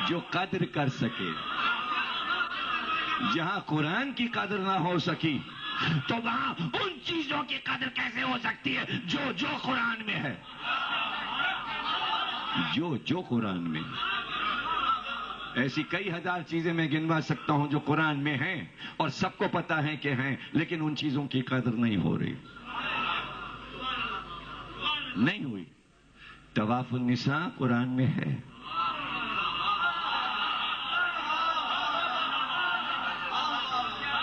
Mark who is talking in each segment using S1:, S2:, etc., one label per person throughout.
S1: جو قدر کر سکے. جہاں قرآن کی قدر نہ ہو سکی تو وہاں ان چیزوں کی قدر کیسے ہو سکتی ہے جو قرآن میں ہے. جو قرآن میں ہے. ایسی کئی ہزار چیزیں میں گنوا سکتا ہوں جو قرآن میں ہیں اور سب کو پتا ہے کہ ہیں، لیکن ان چیزوں کی قدر نہیں ہو رہی، نہیں ہوئی. طواف النساء قرآن میں ہے.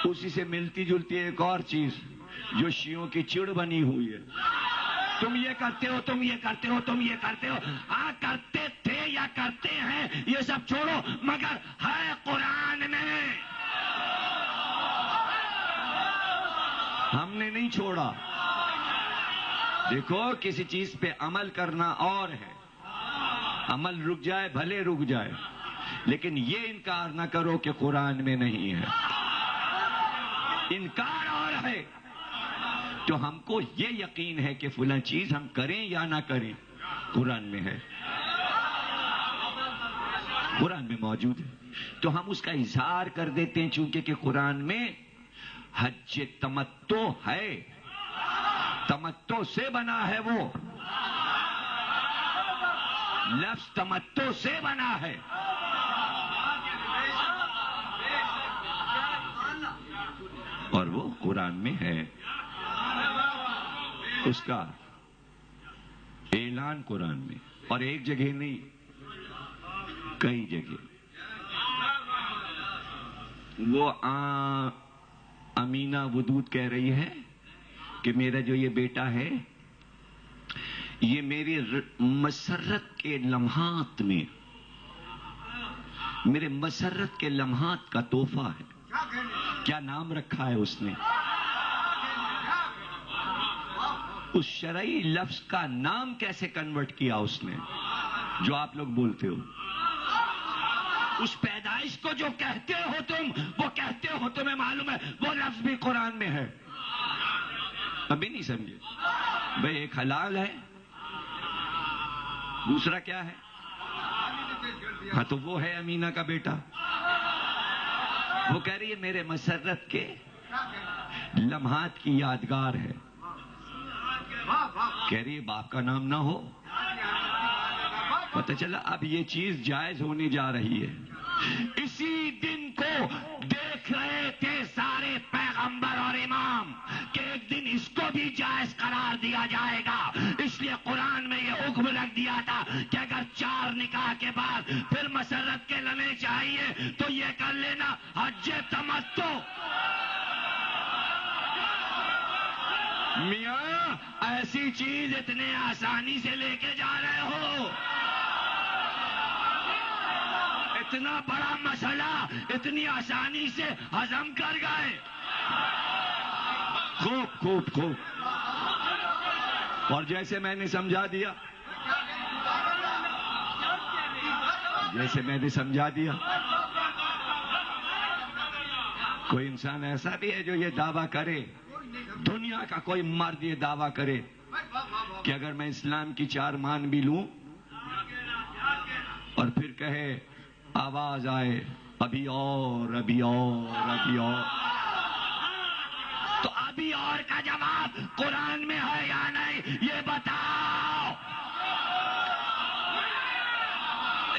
S1: اسی سے ملتی جلتی ایک اور چیز جو شیعوں کی چڑ بنی ہوئی ہے. تم یہ کرتے ہو، تم یہ کرتے ہو، تم یہ کرتے ہو. کرتے تھے یا کرتے ہیں یہ سب چھوڑو، مگر ہے قرآن میں. ہم نے نہیں چھوڑا. دیکھو کسی چیز پہ عمل کرنا اور ہے، عمل رک جائے بھلے رک جائے، لیکن یہ انکار نہ کرو کہ قرآن میں نہیں ہے. انکار اور ہے. تو ہم کو یہ یقین ہے کہ فلاں چیز ہم کریں یا نہ کریں قرآن میں ہے، قرآن میں موجود ہے. تو ہم اس کا اظہار کر دیتے ہیں چونکہ کہ قرآن میں حج تمتع ہے، تمتع سے بنا ہے. وہ لفظ تمتع سے بنا ہے. اور وہ قرآن میں ہے. اس کا اعلان قرآن میں، اور ایک جگہ نہیں کئی جگہ. وہ امینہ ودود کہہ رہی ہے کہ میرا جو یہ بیٹا ہے یہ میری مسرت کے لمحات میں، میرے مسرت کے لمحات کا تحفہ ہے. کیا نام رکھا ہے اس نے؟ اس شرعی لفظ کا نام کیسے کنورٹ کیا اس نے جو آپ لوگ بولتے ہو؟ اس پیدائش کو جو کہتے ہو تم، وہ کہتے ہو تمہیں معلوم ہے وہ لفظ بھی قرآن میں ہے. ابھی نہیں سمجھے بھئی؟ ایک حلال ہے، دوسرا کیا ہے؟ ہاں تو وہ ہے امینہ کا بیٹا. وہ کہہ رہی ہے میرے مسرت کے لمحات کی یادگار ہے. کہہ رہی ہے باپ کا نام نہ ہو. پتہ چلا اب یہ چیز جائز ہونے جا رہی ہے. اسی دن کو دیکھ رہے تھے سارے پیغمبر اور امام کہ ایک دن اس کو بھی جائز قرار دیا جائے گا. اس لیے قرآن میں یہ حکم رکھ دیا تھا کہ اگر 4 نکاح کے بعد پھر مسرت کے لمحے چاہیے تو یہ کر لینا حج تمتع. میاں ایسی چیز اتنے آسانی سے لے کے جا رہے ہو، اتنا بڑا مسئلہ اتنی آسانی سے ہضم کر گئے. خوب خوب خوب. اور جیسے میں نے سمجھا دیا، جیسے میں نے سمجھا دیا، کوئی انسان ایسا بھی ہے جو یہ دعویٰ کرے، دنیا کا کوئی مرد یہ دعویٰ کرے کہ اگر میں اسلام کی 4 مان بھی لوں اور پھر کہے آواز آئے ابھی اور ابھی اور ابھی اور، تو ابھی اور کا جواب قرآن میں ہے یا نہیں یہ بتاؤ.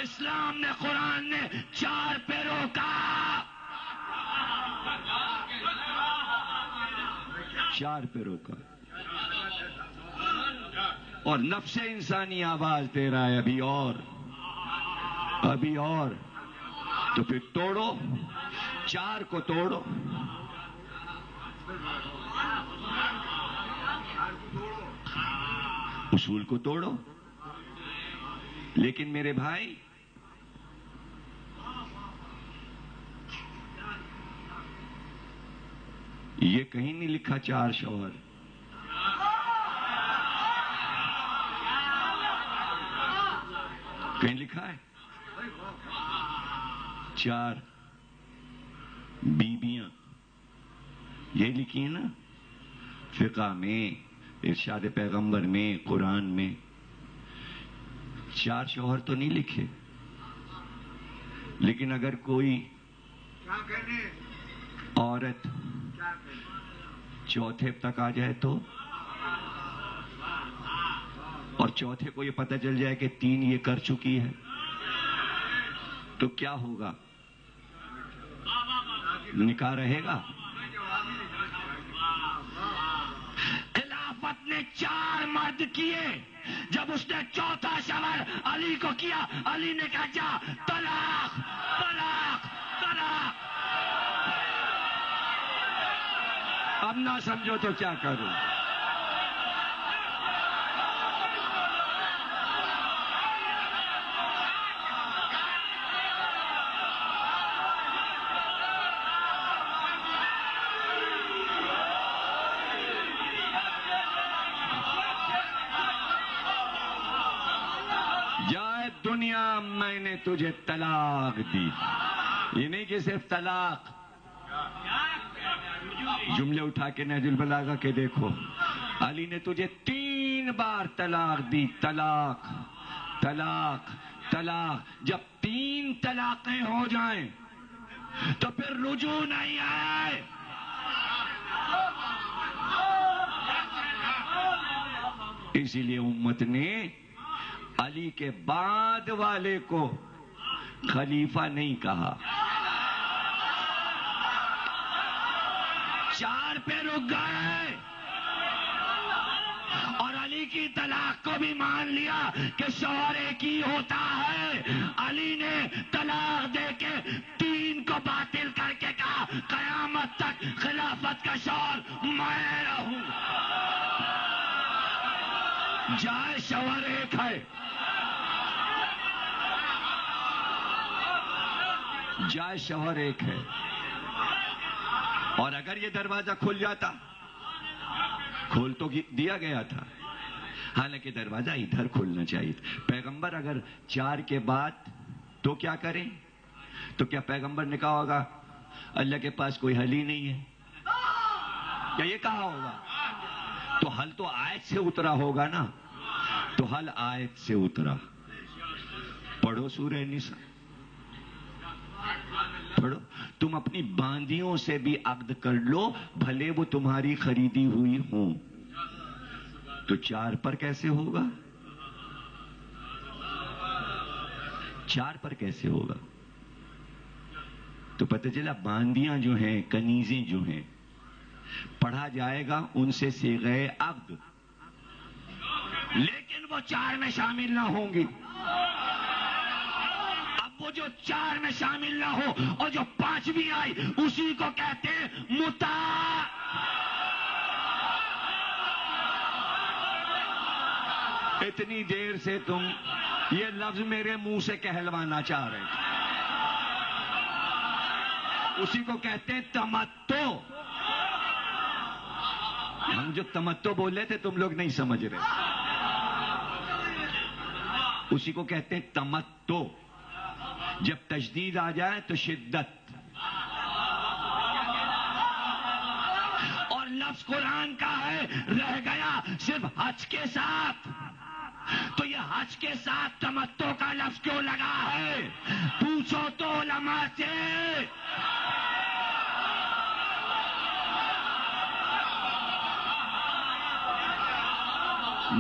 S1: اسلام نے، قرآن نے 4 پہ روکا، 4 پہ روکا. اور نفس انسانی آواز دے رہا ہے ابھی اور ابھی اور. تو پھر توڑو، 4 کو توڑو. اصول کو توڑو. لیکن میرے بھائی یہ کہیں نہیں لکھا 4 شوہر. کہیں لکھا ہے 4 بیویاں؟ یہ لکھی ہے نا فقہ میں، ارشاد پیغمبر میں، قرآن میں. 4 شوہر تو نہیں لکھے. لیکن اگر کوئی عورت چوتھے تک آ جائے تو، اور چوتھے کو یہ پتہ چل جائے کہ 3 یہ کر چکی ہے، تو کیا ہوگا؟ نکاح رہے گا؟ خلافت نے 4 مرد کیے، جب اس نے چوتھا شوہر علی کو کیا، علی نے کہا جا طلاق طلاق طلاق۔ اب نہ سمجھو تو کیا کروں؟ جائے دنیا میں نے تجھے طلاق دی، یہ نہیں کہ صرف طلاق، جملے اٹھا کے نہج البلاغہ کے دیکھو، علی نے تجھے 3 بار طلاق دی، طلاق طلاق طلاق۔ جب 3 طلاقیں ہو جائیں تو پھر رجوع نہیں آئے۔ اسی لیے امت نے علی کے بعد والے کو خلیفہ نہیں کہا، 4 پہ رک گئے، اور علی کی طلاق کو بھی مان لیا کہ شوہر ایک ہی ہوتا ہے۔ علی نے طلاق دے کے 3 کو باطل کر کے کہا قیامت تک خلافت کا شوہر میں رہوں۔ جائے شوہر ایک ہے، جائے شوہر ایک ہے، اور اگر یہ دروازہ کھل جاتا، کھول تو دیا گیا تھا، حالانکہ دروازہ ادھر کھلنا چاہیے تھا۔ پیغمبر اگر 4 کے بعد تو کیا کریں؟ تو کیا پیغمبر نے کہا ہوگا اللہ کے پاس کوئی حل ہی نہیں ہے؟ کیا یہ کہا ہوگا؟ تو حل تو آیت سے اترا ہوگا نا، تو حل آیت سے اترا۔ پڑھو سورہ نساء، پڑھو، تم اپنی باندیوں سے بھی عقد کر لو، بھلے وہ تمہاری خریدی ہوئی ہوں۔ تو 4 پر کیسے ہوگا؟ 4 پر کیسے ہوگا؟ تو پتہ چلا باندیاں جو ہیں، کنیزیں جو ہیں، پڑھا جائے گا ان سے صیغہ عقد، لیکن وہ 4 میں شامل نہ ہوں گی۔ اب وہ جو 4 میں شامل نہ ہو اور جو 5ویں آئی، اسی کو کہتے ہیں متاع۔ اتنی دیر سے تم یہ لفظ میرے منہ سے کہلوانا چاہ رہے تھے، اسی کو کہتے ہیں تمتع۔ ہم جو تمتع بول رہے تھے تم لوگ نہیں سمجھ رہے، اسی کو کہتے ہیں تمتع۔ جب تشدید آ جائے تو شدت، اور لفظ قرآن کا ہے، رہ گیا صرف حج کے ساتھ، تو یہ حج کے ساتھ تمتع کا لفظ کیوں لگا ہے؟ پوچھو تو علماء سے۔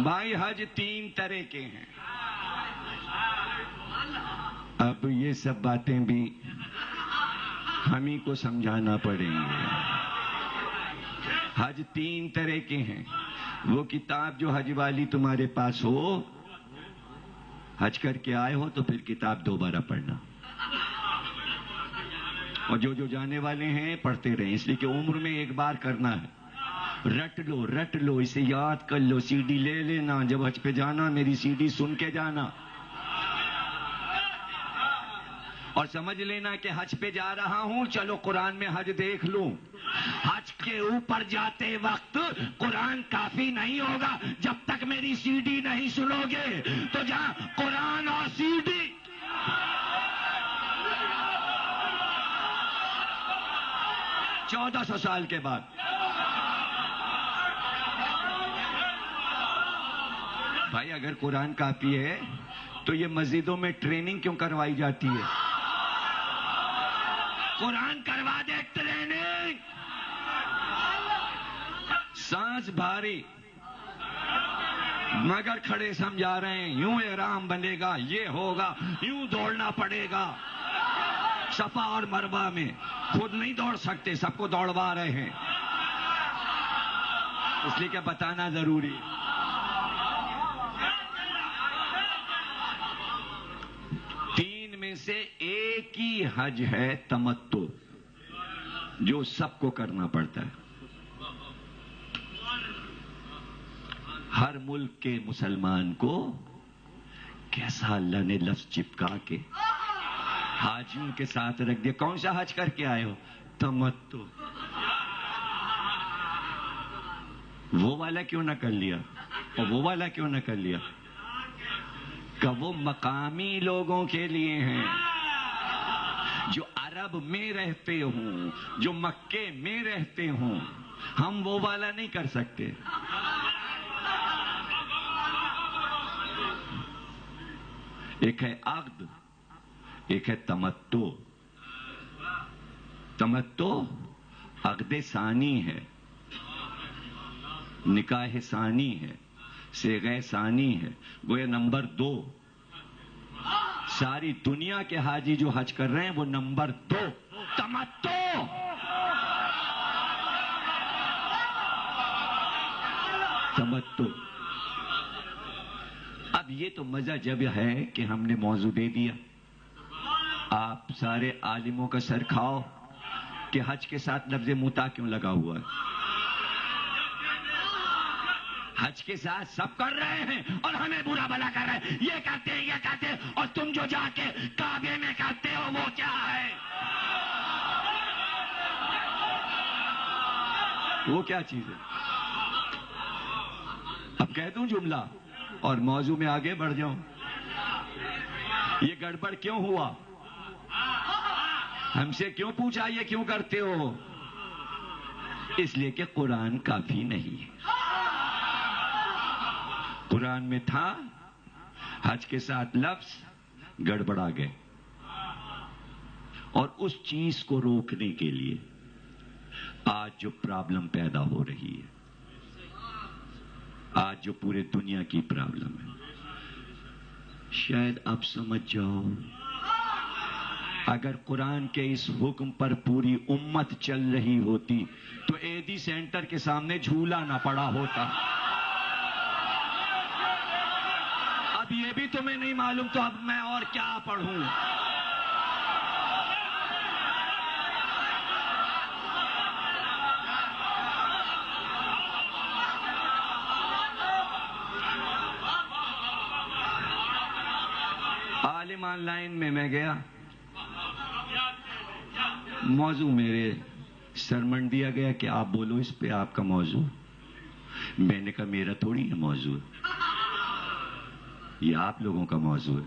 S1: بھائی حج 3 طرح کے ہیں، اب یہ سب باتیں بھی ہم ہی کو سمجھانا پڑیں گے۔ حج 3 طرح کے ہیں، وہ کتاب جو حج والی تمہارے پاس ہو، حج کر کے آئے ہو تو پھر کتاب دوبارہ پڑھنا، اور جو جانے والے ہیں پڑھتے رہیں، اس لیے کہ عمر میں ایک بار کرنا ہے۔ رٹ لو اسے یاد کر لو، سی ڈی لے لینا، جب حج پہ جانا میری سی ڈی سن کے جانا، اور سمجھ لینا کہ حج پہ جا رہا ہوں، چلو قرآن میں حج دیکھ لوں۔ حج کے اوپر جاتے وقت قرآن کافی نہیں ہوگا، جب تک میری سی ڈی نہیں سنو گے، تو جہاں قرآن اور سی ڈی۔ چودہ 1400 سال کے بعد بھائی اگر قرآن کافی ہے تو یہ مسجدوں میں ٹریننگ کیوں کروائی جاتی ہے؟ قرآن کروا دے ٹریننگ. سانس بھاری مگر کھڑے سمجھا رہے ہیں یوں احرام بنے گا، یہ ہوگا، یوں دوڑنا پڑے گا. صفا اور مروہ میں خود نہیں دوڑ سکتے، سب کو دوڑوا رہے ہیں، اس لیے کہ بتانا ضروری ہے. تین میں سے ایک ہی حج ہے تمتع، جو سب کو کرنا پڑتا ہے. ہر ملک کے مسلمان کو کیسا اللہ نے لفظ چپکا کے حاجیوں کے ساتھ رکھ دیا. کون سا حج کر کے آئے ہو؟ تمتع. وہ والا کیوں نہ کر لیا اور وہ والا کیوں نہ کر لیا؟ کہ وہ مقامی لوگوں کے لیے ہیں جو عرب میں رہتے ہوں، جو مکے میں رہتے ہوں. ہم وہ والا نہیں کر سکتے. ایک ہے عقد، ایک ہے تمتع. تمتع عقد ثانی ہے، نکاح ثانی ہے، صیغہ ثانی ہے، گویا نمبر 2. ساری دنیا کے حاجی جو حج کر رہے ہیں وہ نمبر 2 تمتع. تمتع. اب یہ تو مزہ جب ہے کہ ہم نے موضوع دے دیا، آپ سارے عالموں کا سر کھاؤ کہ حج کے ساتھ لفظ متع کیوں لگا ہوا ہے. حج کے ساتھ سب کر رہے ہیں اور ہمیں برا بھلا کر رہے ہیں، یہ کہتے ہیں، یہ کہتے ہیں، اور تم جو جا کے کعبے میں کرتے ہو وہ کیا ہے؟ وہ کیا چیز ہے؟ اب کہہ دوں جملہ اور موضوع میں آگے بڑھ جاؤں. یہ گڑبڑ کیوں ہوا؟ ہم سے کیوں پوچھا یہ کیوں کرتے ہو؟ اس لیے کہ قرآن کافی نہیں ہے. قرآن میں تھا حج کے ساتھ لفظ، گڑبڑا گئے. اور اس چیز کو روکنے کے لیے آج جو پرابلم پیدا ہو رہی ہے، آج جو پورے دنیا کی پرابلم ہے، شاید آپ سمجھ جاؤ اگر قرآن کے اس حکم پر پوری امت چل رہی ہوتی تو ایدی سینٹر کے سامنے جھولا نہ پڑا ہوتا. اب یہ بھی تمہیں نہیں معلوم تو اب میں اور کیا پڑھوں؟ عالم آن لائن میں گیا، موضوع میرے سرمن دیا گیا کہ آپ بولو اس پہ، آپ کا موضوع. میں نے کہا میرا تھوڑی ہے موضوع، یہ آپ لوگوں کا موضوع ہے.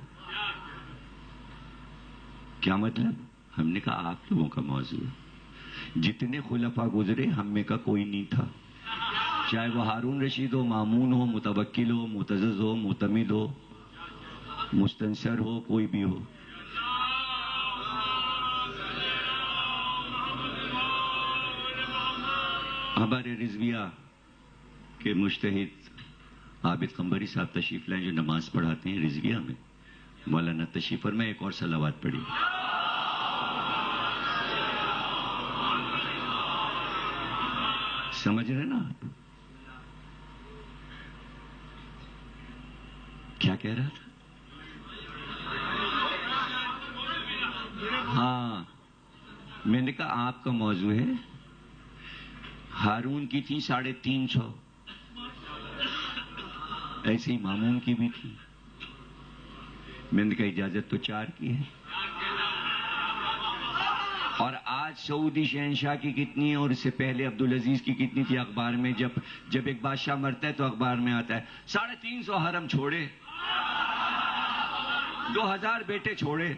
S1: کیا مطلب؟ ہم نے کہا آپ لوگوں کا موضوع ہے. جتنے خلفاء گزرے ہم میں کا کوئی نہیں تھا، چاہے وہ ہارون رشید ہو، مامون ہو، متوکل ہو، معتزز ہو، معتمد ہو، مستنصر ہو، کوئی بھی ہو. ہمارے رضویہ کے مجتہد عابد قمبری صاحب تشریف لائیں جو نماز پڑھاتے ہیں رضویہ میں. مولانا تشریف فرمائے، ایک اور صلوات پڑھی. سمجھ رہے نا آپ کیا کہہ رہا تھا؟ ہاں، میں نے کہا آپ کا موضوع ہے. ہارون کی تھی 350، ایسے ہی مامون کی بھی تھی. میں نے کہا اجازت تو 4 کی ہے. اور آج سعودی شہنشاہ کی کتنی ہے اور اس سے پہلے عبدالعزیز کی کتنی تھی؟ اخبار میں جب ایک بادشاہ مرتا ہے تو اخبار میں آتا ہے 350 حرم چھوڑے، 2000 بیٹے چھوڑے.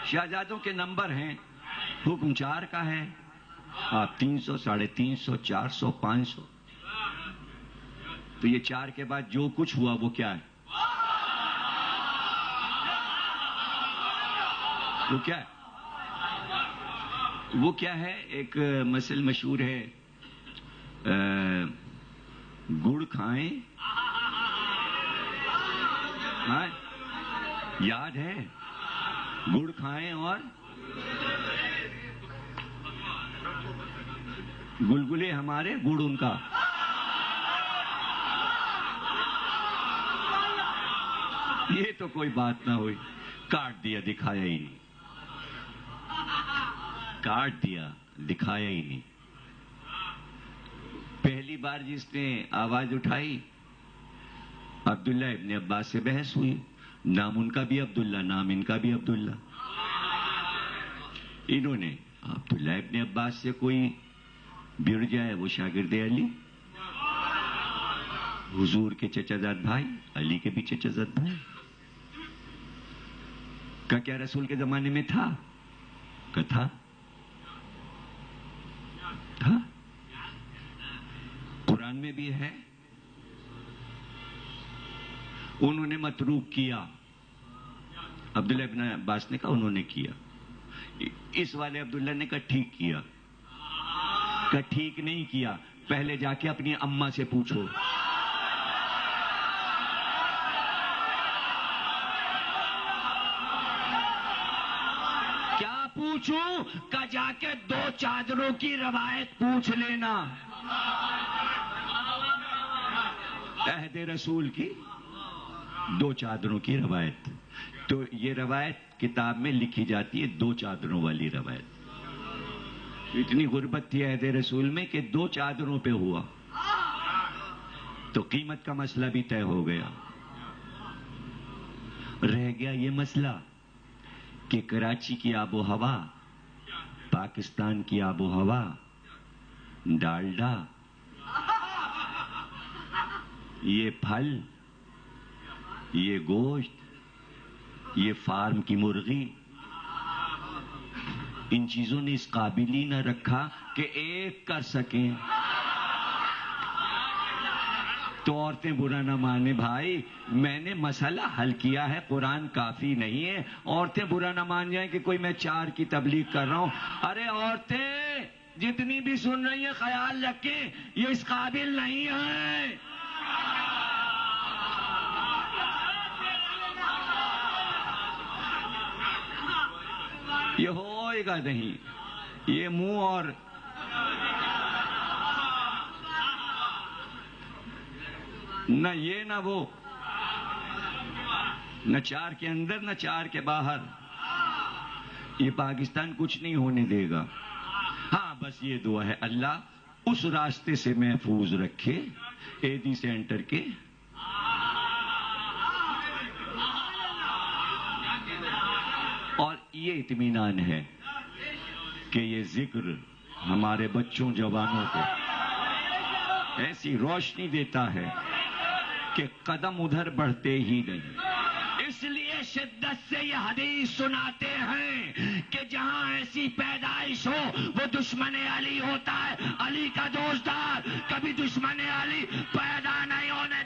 S1: شہزادوں کے نمبر ہیں، حکم 4 کا ہے. آپ 300، 350، 400، 500. تو یہ 4 کے بعد جو کچھ ہوا وہ کیا ہے؟ وہ کیا ہے؟ وہ کیا ہے، ایک مثل مشہور ہے، گڑ کھائیں، ہاں یاد ہے، گڑ کھائیں اور گلگلے ہمارے، گڑ ان کا. یہ تو کوئی بات نہ ہوئی، کاٹ دیا، دکھایا ہی نہیں، کاٹ دیا، دکھایا ہی نہیں. پہلی بار جس نے آواز اٹھائی، عبداللہ ابن عباس سے بحث ہوئی. نام ان کا بھی عبداللہ، نام ان کا بھی عبداللہ. انہوں نے عبداللہ ابن عباس سے کوئی بڑھ جائے وہ شاگرد علی، حضور کے چچا زاد بھائی، علی کے بھی چچا زاد بھائی. کا کیا رسول کے زمانے میں تھا؟ کا تھا قرآن میں بھی ہے. انہوں نے متروک کیا، عبداللہ ابن عباس نے کہا انہوں نے کیا. اس والے عبداللہ نے کہا ٹھیک کیا. کہا ٹھیک نہیں کیا، پہلے جا کے اپنی اماں سے پوچھو. کیا پوچھوں؟ کہ جا کے 2 چادروں کی روایت پوچھ لینا، عہد رسول کی 2 چادروں کی روایت. تو یہ روایت کتاب میں لکھی جاتی ہے، 2 چادروں والی روایت. اتنی غربت تھی عہد رسول میں کہ 2 چادروں پہ ہوا، تو قیمت کا مسئلہ بھی طے ہو گیا. رہ گیا یہ مسئلہ کہ کراچی کی آب و ہوا، پاکستان کی آب و ہوا، ڈالڈا، یہ پھل، یہ گوشت، یہ فارم کی مرغی، ان چیزوں نے اس قابل ہی نہ رکھا کہ ایک کر سکیں. تو عورتیں برا نہ مانے بھائی، میں نے مسئلہ حل کیا ہے، قرآن کافی نہیں ہے. عورتیں برا نہ مان جائیں کہ کوئی میں 4 کی تبلیغ کر رہا ہوں. ارے عورتیں جتنی بھی سن رہی ہیں خیال رکھیں، یہ اس قابل نہیں ہے. یہ ہوئے گا نہیں، یہ منہ اور نہ یہ نہ وہ، نہ 4 کے اندر نہ 4 کے باہر. یہ پاکستان کچھ نہیں ہونے دے گا. ہاں بس یہ دعا ہے، اللہ اس راستے سے محفوظ رکھے ایدی سینٹر کے. اور یہ اطمینان ہے کہ یہ ذکر ہمارے بچوں جوانوں کو ایسی روشنی دیتا ہے کہ قدم ادھر بڑھتے ہی نہیں. اس لیے شدت سے یہ حدیث سناتے ہیں کہ جہاں ایسی پیدائش ہو وہ دشمن علی ہوتا ہے. علی کا دوستدار کبھی دشمن علی پیدا نہیں ہونے